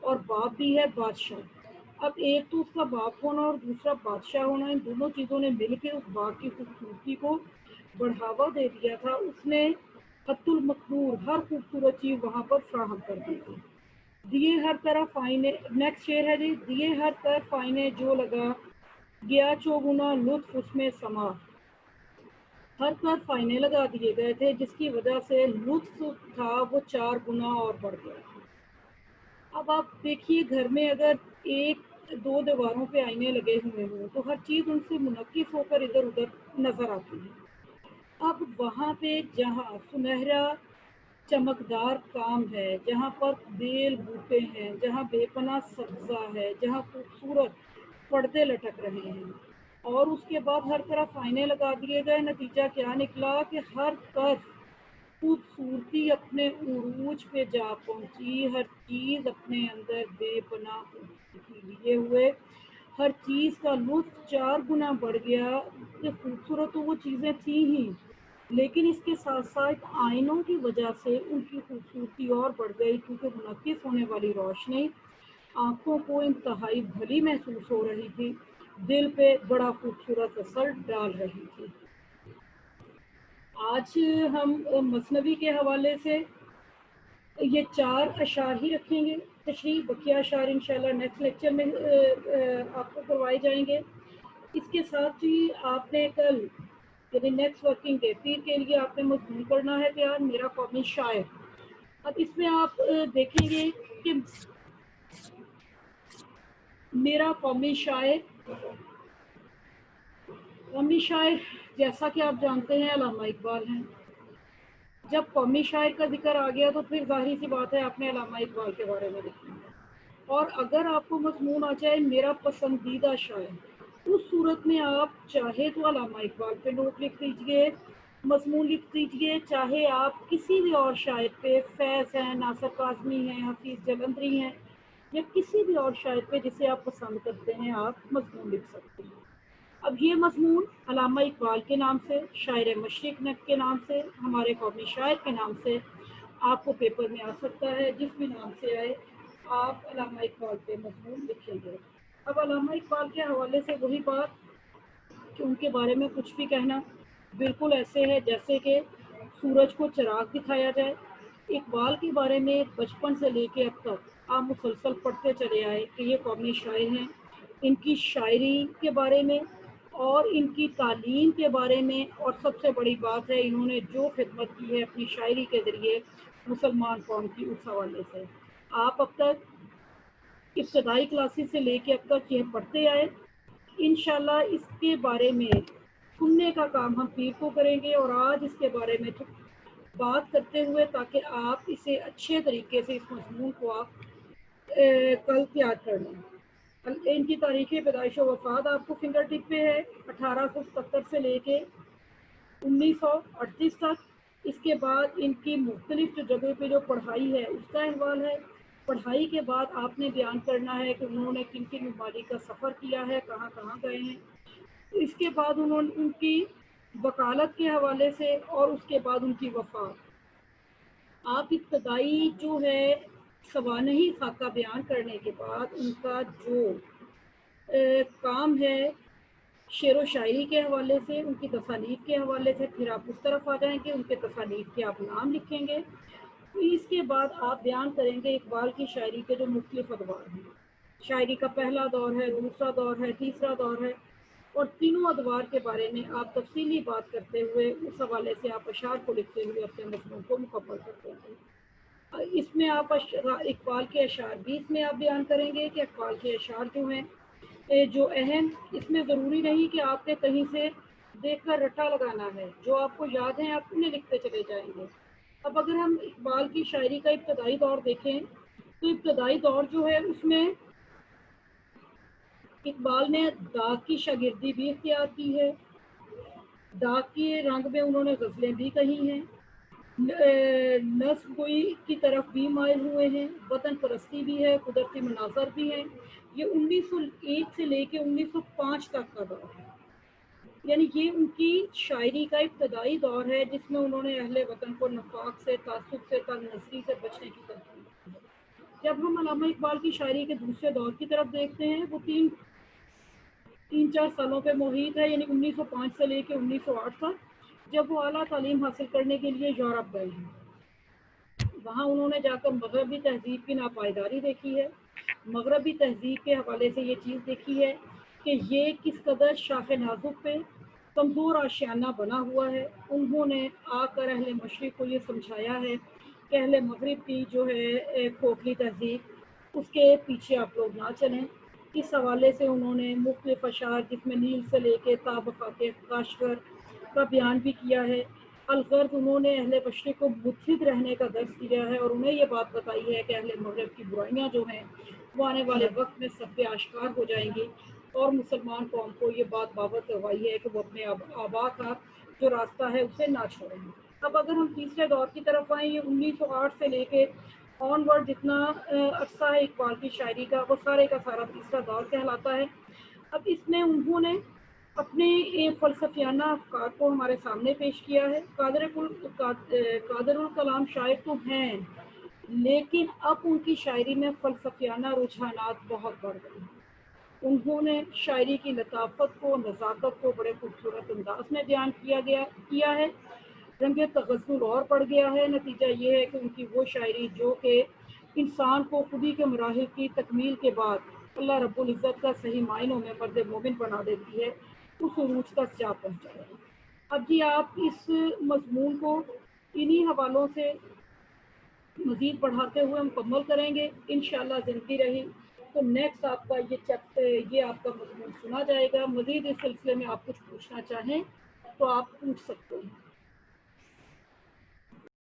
اور باپ بھی ہے بادشاہ۔ اب ایک تو اس کا باپ ہونا اور دوسرا بادشاہ ہونا، ان دونوں چیزوں نے مل کے اس باغ کی خوبصورتی کو بڑھاوا دے دیا تھا۔ اس نے حت المقدور ہر خوبصورت چیز وہاں پر فراہم کر دی تھی۔ دیے ہر طرف آئینے، نیکسٹ شعر ہے جی، دیے ہر طرف آئینے جو لگا گیا چوگنا لطف اس میں سما، ہر طرف آئینے لگا دیے گئے تھے جس کی وجہ سے لطف تھا وہ 4 گنا اور بڑھ گیا۔ اب آپ دیکھیے گھر میں اگر ایک دو دیواروں پہ آئینے لگے ہوئے ہوں تو ہر چیز ان سے منعکس ہو کر ادھر ادھر نظر آتی ہے۔ اب وہاں پہ جہاں سنہرا چمکدار کام ہے، جہاں پر بیل بوٹے ہیں، جہاں بے پناہ سبزہ ہے، جہاں خوبصورت پردے لٹک رہے ہیں، اور اس کے بعد ہر طرف آئینے لگا دیے گئے، نتیجہ کیا نکلا کہ ہر طرف خوبصورتی اپنے عروج پہ جا پہنچی، ہر چیز اپنے اندر بے پناہ خوبصورتی لیے ہوئے، ہر چیز کا لطف 4 گنا بڑھ گیا۔ کہ خوبصورت تو وہ چیزیں تھیں ہی، لیکن اس کے ساتھ ساتھ آئینوں کی وجہ سے ان کی خوبصورتی اور بڑھ گئی، کیونکہ منعکس ہونے والی روشنی آنکھوں کو انتہائی بھلی محسوس ہو رہی تھی، دل پہ بڑا خوبصورت اثر ڈال رہی تھی۔ آج ہم مثنوی کے حوالے سے یہ 4 اشعار ہی رکھیں گے تشریح، بقیہ اشعار انشاءاللہ نیکسٹ لیکچر میں آپ کو کروائے جائیں گے۔ اس کے ساتھ ہی آپ نے کل یعنی نیکسٹ ورکنگ ڈے پیر کے لیے آپ نے مضمون کرنا ہے تیار، میرا قومی شاعر۔ اب اس میں آپ دیکھیں گے کہ میرا قومی شاعر، قومی شاعر جیسا کہ آپ جانتے ہیں علامہ اقبال ہیں۔ جب قومی شاعر کا ذکر آ گیا تو پھر ظاہری سی بات ہے آپ نے علامہ اقبال کے بارے میں لکھنا ہے، اور اگر آپ کو مضمون آ جائے میرا پسندیدہ شاعر، اس صورت میں آپ چاہے تو علامہ اقبال پہ نوٹ لکھ دیجئے، مضمون لکھ دیجئے، چاہے آپ کسی بھی اور شاعر پہ، فیض ہیں، ناصر کاظمی ہیں، حفیظ جلندری ہیں، یا کسی بھی اور شاعر پہ جسے آپ پسند کرتے ہیں آپ مضمون لکھ سکتے ہیں۔ اب یہ مضمون علامہ اقبال کے نام سے، شاعر مشرق کے نام سے، ہمارے قومی شاعر کے نام سے آپ کو پیپر میں آ سکتا ہے، جس بھی نام سے آئے آپ علامہ اقبال پہ مضمون لکھیں گے۔ اب علامہ اقبال کے حوالے سے وہی بات کہ ان کے بارے میں کچھ بھی کہنا بالکل ایسے ہے جیسے کہ سورج کو چراغ دکھایا جائے۔ اقبال کے بارے میں بچپن سے لے کے اب تک آپ مسلسل پڑھتے چلے آئے کہ یہ قومی شاعر ہیں، ان کی شاعری کے بارے میں اور ان کی تعلیم کے بارے میں، اور سب سے بڑی بات ہے انہوں نے جو خدمت کی ہے اپنی شاعری کے ذریعے مسلمان قوم کی، اس حوالے سے آپ اب تک ابتدائی کلاسز سے لے کے اب تک یہ پڑھتے آئے۔ انشاءاللہ اس کے بارے میں سننے کا کام ہم پیر کو کریں گے، اور آج اس کے بارے میں بات کرتے ہوئے تاکہ آپ اسے اچھے طریقے سے اس مضمون کو آپ کل تیار کر لیں۔ ان کی تاریخ پیدائش و وفات آپ کو فنگر ٹپ پہ ہے، 1877 سے لے کے 1938 تک۔ اس کے بعد ان کی مختلف جو جگہ پہ جو پڑھائی ہے اس کا احوال ہے۔ پڑھائی کے بعد آپ نے بیان کرنا ہے کہ انہوں نے کن کن ممالک کا سفر کیا ہے، کہاں کہاں گئے ہیں۔ اس کے بعد انہوں نے ان کی وکالت کے حوالے سے، اور اس کے بعد ان کی وفات۔ آپ ابتدائی جو ہے سوانحی خاکہ بیان کرنے کے بعد ان کا جو کام ہے شعر و شاعری کے حوالے سے، ان کی تصانیف کے حوالے سے، پھر آپ اس طرف آ جائیں گے ان کے تصانیف کے آپ نام لکھیں گے۔ اس کے بعد آپ بیان کریں گے اقبال کی شاعری کے جو مختلف ادوار ہیں۔ شاعری کا پہلا دور ہے، دوسرا دور ہے، تیسرا دور ہے، اور تینوں ادوار کے بارے میں آپ تفصیلی بات کرتے ہوئے اس حوالے سے آپ اشعار کو لکھتے ہوئے اپنے مضمون کو مکمل کرتے ہیں۔ اس میں آپ اقبال کے اشعار بھی اس میں آپ بیان کریں گے کہ اقبال کے اشعار جو ہیں جو اہم، اس میں ضروری نہیں کہ آپ نے کہیں سے دیکھ کر رٹا لگانا ہے، جو آپ کو یاد ہیں آپ انہیں لکھتے چلے جائیں گے۔ اب اگر ہم اقبال کی شاعری کا ابتدائی دور دیکھیں تو ابتدائی دور جو ہے اس میں اقبال نے داغ کی شاگردی بھی اختیار کی ہے، داغ کے رنگ میں انہوں نے غزلیں بھی کہی ہیں، نصب گوئی کی طرف بھی مائل ہوئے ہیں، وطن پرستی بھی ہے، قدرتی مناظر بھی ہیں۔ یہ 1901 سے لے کے 1905 تک کا دور ہے، یعنی یہ ان کی شاعری کا ابتدائی دور ہے جس میں انہوں نے اہل وطن کو نفاق سے، تعصب سے، تنگ نظری سے بچنے کی تلقین کی ہے۔ جب ہم علامہ اقبال کی شاعری کے دوسرے دور کی طرف دیکھتے ہیں، وہ تین چار سالوں پہ محیط ہے، یعنی 1905 سے لے کے 1908 تک، جب وہ اعلیٰ تعلیم حاصل کرنے کے لیے یورپ گئے ہیں۔ وہاں انہوں نے جا کر مغربی تہذیب کی ناپائیداری دیکھی ہے، مغربی تہذیب کے حوالے سے یہ چیز دیکھی ہے کہ یہ کس قدر شاخ نازک پہ کمزور آشیانہ بنا ہوا ہے۔ انہوں نے آ کر اہل مشرق کو یہ سمجھایا ہے کہ اہل مغرب کی جو ہے کھوکھلی تہذیب، اس کے پیچھے آپ لوگ نہ چلیں۔ اس حوالے سے انہوں نے مختلف اشعار، جس میں نیل سے لے کے تابقات کاشغر کا بیان بھی کیا ہے۔ الغرض انہوں نے اہل مشرق کو متحد رہنے کا درس دیا ہے، اور انہیں یہ بات بتائی ہے کہ اہل مغرب کی برائیاں جو ہیں وہ آنے والے وقت میں سب پہ آشکار ہو جائیں گی، اور مسلمان قوم کو یہ بات باور کروائی ہے کہ وہ اپنے آبا کا جو راستہ ہے اسے نہ چھوڑیں گے۔ اب اگر ہم تیسرے دور کی طرف آئیں، یہ 1908 سے لے کے آن ورڈ جتنا عرصہ ہے اقبال کی شاعری کا، وہ سارے کا سارا تیسرا دور کہلاتا ہے۔ اب اس میں انہوں نے اپنے فلسفیانہ افکار کو ہمارے سامنے پیش کیا ہے۔ قادر الکلام شاعر تو ہیں، لیکن اب ان کی شاعری میں فلسفیانہ رجحانات بہت بڑھ گئے ہیں۔ انہوں نے شاعری کی لطافت کو، نزاکت کو بڑے خوبصورت انداز میں بیان کیا ہے۔ رنگ تغزل اور بڑھ گیا ہے۔ نتیجہ یہ ہے کہ ان کی وہ شاعری جو کہ انسان کو خودی کے مراحل کی تکمیل کے بعد اللہ رب العزت کا صحیح معنوں میں مرد مومن بنا دیتی ہے، اس عروج تک جا پہنچا ہے۔ اب جی آپ اس مضمون کو انہی حوالوں سے مزید بڑھاتے ہوئے مکمل کریں گے انشاءاللہ، زندگی رہی تو نیکسٹ آپ کا یہ آپ کا مضمون سنا جائے گا۔ مزید اس سلسلے میں آپ کچھ پوچھنا چاہیں تو آپ پوچھ سکتے ہیں۔